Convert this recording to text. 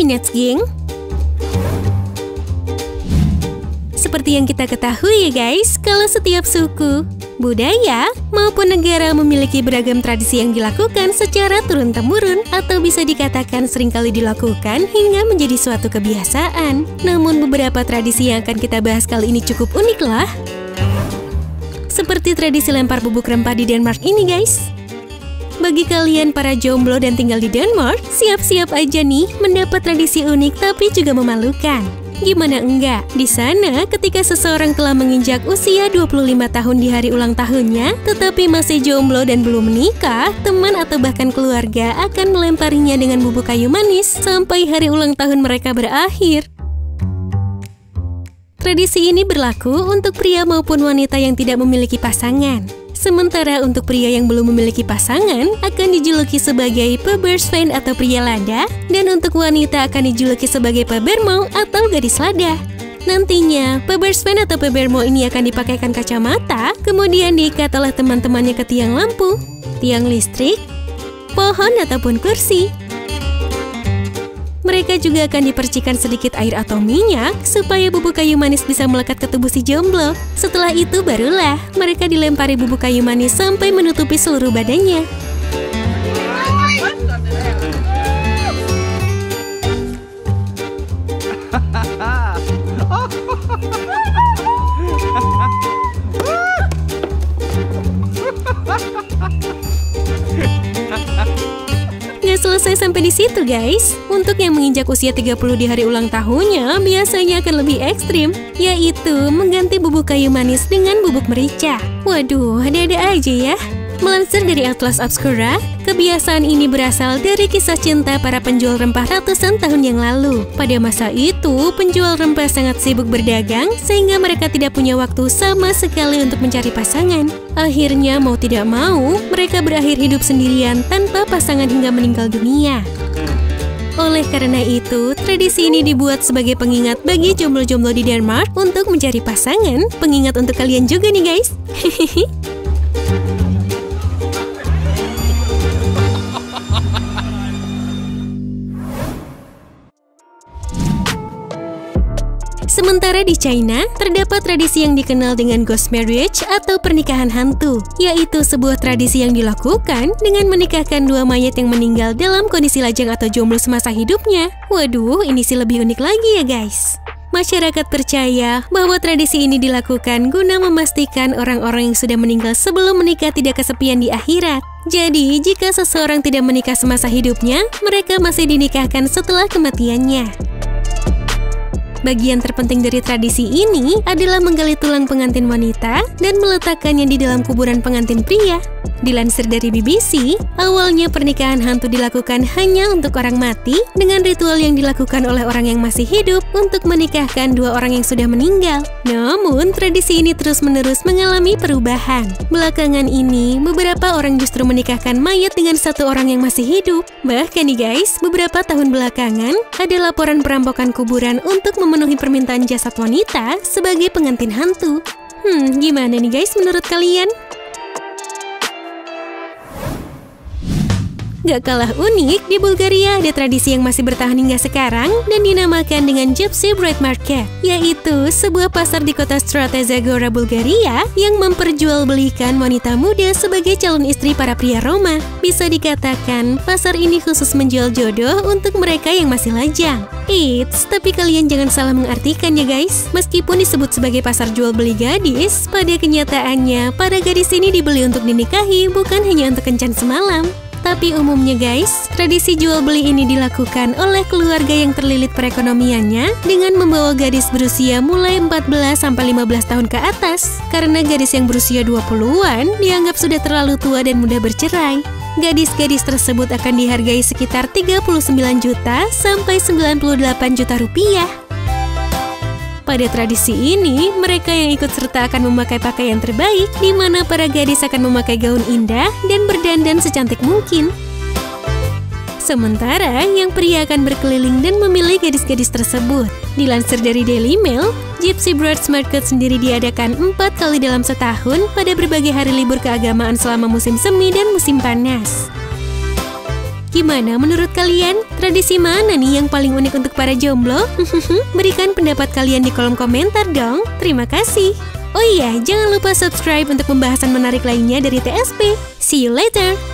Peanuts Gang. Seperti yang kita ketahui ya guys, kalau setiap suku, budaya, maupun negara memiliki beragam tradisi yang dilakukan secara turun-temurun atau bisa dikatakan seringkali dilakukan hingga menjadi suatu kebiasaan. Namun beberapa tradisi yang akan kita bahas kali ini cukup unik lah. Seperti tradisi lempar bubuk rempah di Denmark ini guys. Bagi kalian para jomblo dan tinggal di Denmark, siap-siap aja nih mendapat tradisi unik tapi juga memalukan. Gimana enggak? Di sana, ketika seseorang telah menginjak usia 25 tahun di hari ulang tahunnya, tetapi masih jomblo dan belum menikah, teman atau bahkan keluarga akan melemparinya dengan bubuk kayu manis sampai hari ulang tahun mereka berakhir. Tradisi ini berlaku untuk pria maupun wanita yang tidak memiliki pasangan. Sementara untuk pria yang belum memiliki pasangan akan dijuluki sebagai Pebbersveen atau pria lada, dan untuk wanita akan dijuluki sebagai Pebbermo atau gadis lada. Nantinya, Pebbersveen atau Pebbermo ini akan dipakaikan kacamata, kemudian diikat oleh teman-temannya ke tiang lampu, tiang listrik, pohon ataupun kursi. Mereka juga akan dipercikan sedikit air atau minyak supaya bubuk kayu manis bisa melekat ke tubuh si jomblo. Setelah itu barulah mereka dilempari bubuk kayu manis sampai menutupi seluruh badannya. Selesai sampai di situ guys. Untuk yang menginjak usia 30 di hari ulang tahunnya biasanya akan lebih ekstrim, yaitu mengganti bubuk kayu manis dengan bubuk merica. Waduh, ada-ada aja ya. Melansir dari Atlas Obscura, kebiasaan ini berasal dari kisah cinta para penjual rempah ratusan tahun yang lalu. Pada masa itu, penjual rempah sangat sibuk berdagang sehingga mereka tidak punya waktu sama sekali untuk mencari pasangan. Akhirnya mau tidak mau, mereka berakhir hidup sendirian tanpa pasangan hingga meninggal dunia. Oleh karena itu, tradisi ini dibuat sebagai pengingat bagi jomblo-jomblo di Denmark untuk mencari pasangan. Pengingat untuk kalian juga nih guys. Sementara di China, terdapat tradisi yang dikenal dengan ghost marriage atau pernikahan hantu, yaitu sebuah tradisi yang dilakukan dengan menikahkan dua mayat yang meninggal dalam kondisi lajang atau jomblo semasa hidupnya. Waduh, ini sih lebih unik lagi ya guys. Masyarakat percaya bahwa tradisi ini dilakukan guna memastikan orang-orang yang sudah meninggal sebelum menikah tidak kesepian di akhirat. Jadi, jika seseorang tidak menikah semasa hidupnya, mereka masih dinikahkan setelah kematiannya. Bagian terpenting dari tradisi ini adalah menggali tulang pengantin wanita dan meletakkannya di dalam kuburan pengantin pria. Dilansir dari BBC, awalnya pernikahan hantu dilakukan hanya untuk orang mati dengan ritual yang dilakukan oleh orang yang masih hidup untuk menikahkan dua orang yang sudah meninggal. Namun, tradisi ini terus-menerus mengalami perubahan. Belakangan ini, beberapa orang justru menikahkan mayat dengan satu orang yang masih hidup. Bahkan nih guys, beberapa tahun belakangan, ada laporan perampokan kuburan untuk memenuhi permintaan jasad wanita sebagai pengantin hantu. Gimana nih guys menurut kalian? Gak kalah unik, di Bulgaria ada tradisi yang masih bertahan hingga sekarang dan dinamakan dengan Gypsy Bride Market, yaitu sebuah pasar di kota Strata Zagora, Bulgaria yang memperjualbelikan wanita muda sebagai calon istri para pria Roma. Bisa dikatakan, pasar ini khusus menjual jodoh untuk mereka yang masih lajang. Eits, tapi kalian jangan salah mengartikan ya guys. Meskipun disebut sebagai pasar jual beli gadis, pada kenyataannya para gadis ini dibeli untuk dinikahi, bukan hanya untuk kencan semalam. Tapi umumnya guys, tradisi jual beli ini dilakukan oleh keluarga yang terlilit perekonomiannya dengan membawa gadis berusia mulai 14-15 tahun ke atas. Karena gadis yang berusia 20-an dianggap sudah terlalu tua dan mudah bercerai. Gadis-gadis tersebut akan dihargai sekitar 39 juta sampai 98 juta rupiah. Pada tradisi ini, mereka yang ikut serta akan memakai pakaian terbaik, di mana para gadis akan memakai gaun indah dan berdandan secantik mungkin. Sementara yang pria akan berkeliling dan memilih gadis-gadis tersebut. Dilansir dari Daily Mail, Gypsy Brides Market sendiri diadakan 4 kali dalam setahun pada berbagai hari libur keagamaan selama musim semi dan musim panas. Gimana menurut kalian? Tradisi mana nih yang paling unik untuk para jomblo? Berikan pendapat kalian di kolom komentar dong. Terima kasih. Oh iya, jangan lupa subscribe untuk pembahasan menarik lainnya dari TSP. See you later!